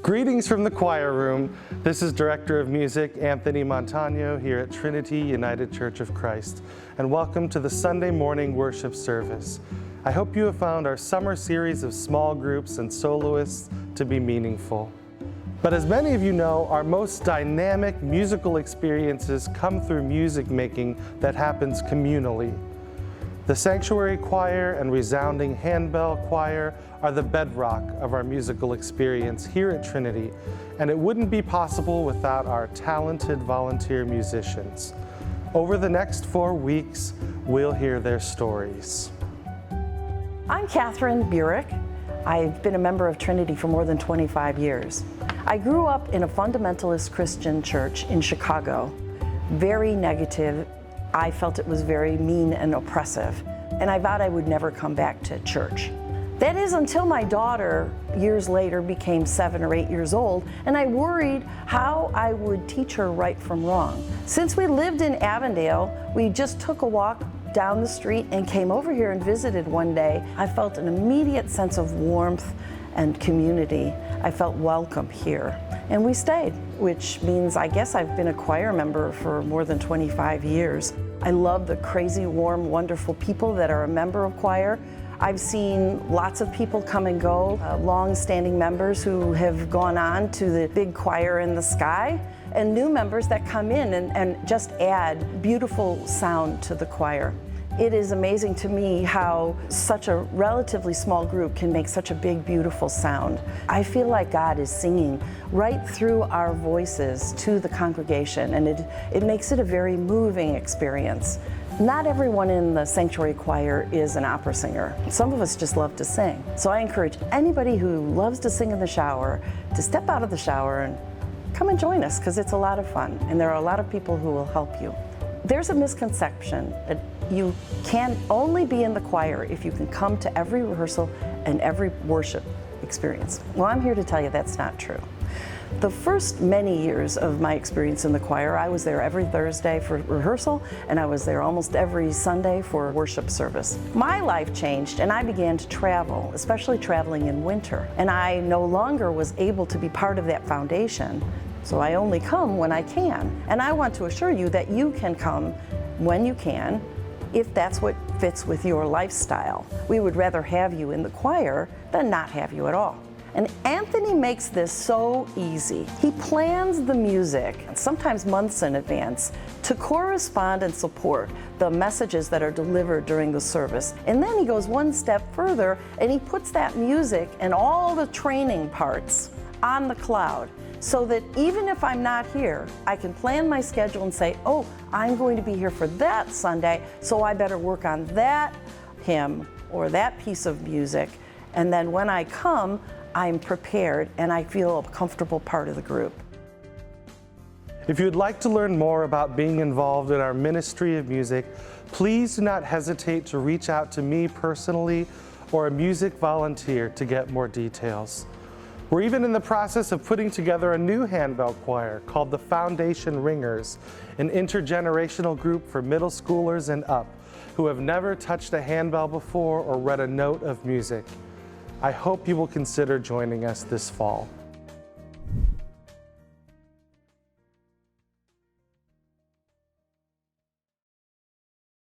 Greetings from the choir room. This is Director of Music Anthony Montagno here at Trinity United Church of Christ, and welcome to the Sunday morning worship service. I hope you have found our summer series of small groups and soloists to be meaningful. But as many of you know, our most dynamic musical experiences come through music making that happens communally. The sanctuary choir and resounding handbell choir are the bedrock of our musical experience here at Trinity, and it wouldn't be possible without our talented volunteer musicians. Over the next 4 weeks, we'll hear their stories. I'm Catherine Burek. I've been a member of Trinity for more than 25 years. I grew up in a fundamentalist Christian church in Chicago, very negative. I felt it was very mean and oppressive, and I vowed I would never come back to church. That is until my daughter, years later, became 7 or 8 years old, and I worried how I would teach her right from wrong. Since we lived in Avondale, we just took a walk down the street and came over here and visited one day. I felt an immediate sense of warmth and community. I felt welcome here. And we stayed, which means I guess I've been a choir member for more than 25 years. I love the crazy, warm, wonderful people that are a member of choir. I've seen lots of people come and go, long-standing members who have gone on to the big choir in the sky, and new members that come in and just add beautiful sound to the choir. It is amazing to me how such a relatively small group can make such a big, beautiful sound. I feel like God is singing right through our voices to the congregation, and it makes it a very moving experience. Not everyone in the sanctuary choir is an opera singer. Some of us just love to sing. So I encourage anybody who loves to sing in the shower to step out of the shower and come and join us, because it's a lot of fun, and there are a lot of people who will help you. There's a misconception that you can only be in the choir if you can come to every rehearsal and every worship experience. Well, I'm here to tell you that's not true. The first many years of my experience in the choir, I was there every Thursday for rehearsal, and I was there almost every Sunday for worship service. My life changed, and I began to travel, especially traveling in winter. And I no longer was able to be part of that foundation, so I only come when I can. And I want to assure you that you can come when you can, if that's what fits with your lifestyle. We would rather have you in the choir than not have you at all. And Anthony makes this so easy. He plans the music, sometimes months in advance, to correspond and support the messages that are delivered during the service. And then he goes one step further and he puts that music and all the training parts on the cloud, so that even if I'm not here, I can plan my schedule and say, oh, I'm going to be here for that Sunday, so I better work on that hymn or that piece of music. And then when I come, I'm prepared and I feel a comfortable part of the group. If you'd like to learn more about being involved in our ministry of music, please do not hesitate to reach out to me personally or a music volunteer to get more details. We're even in the process of putting together a new handbell choir called the Foundation Ringers, an intergenerational group for middle schoolers and up who have never touched a handbell before or read a note of music. I hope you will consider joining us this fall.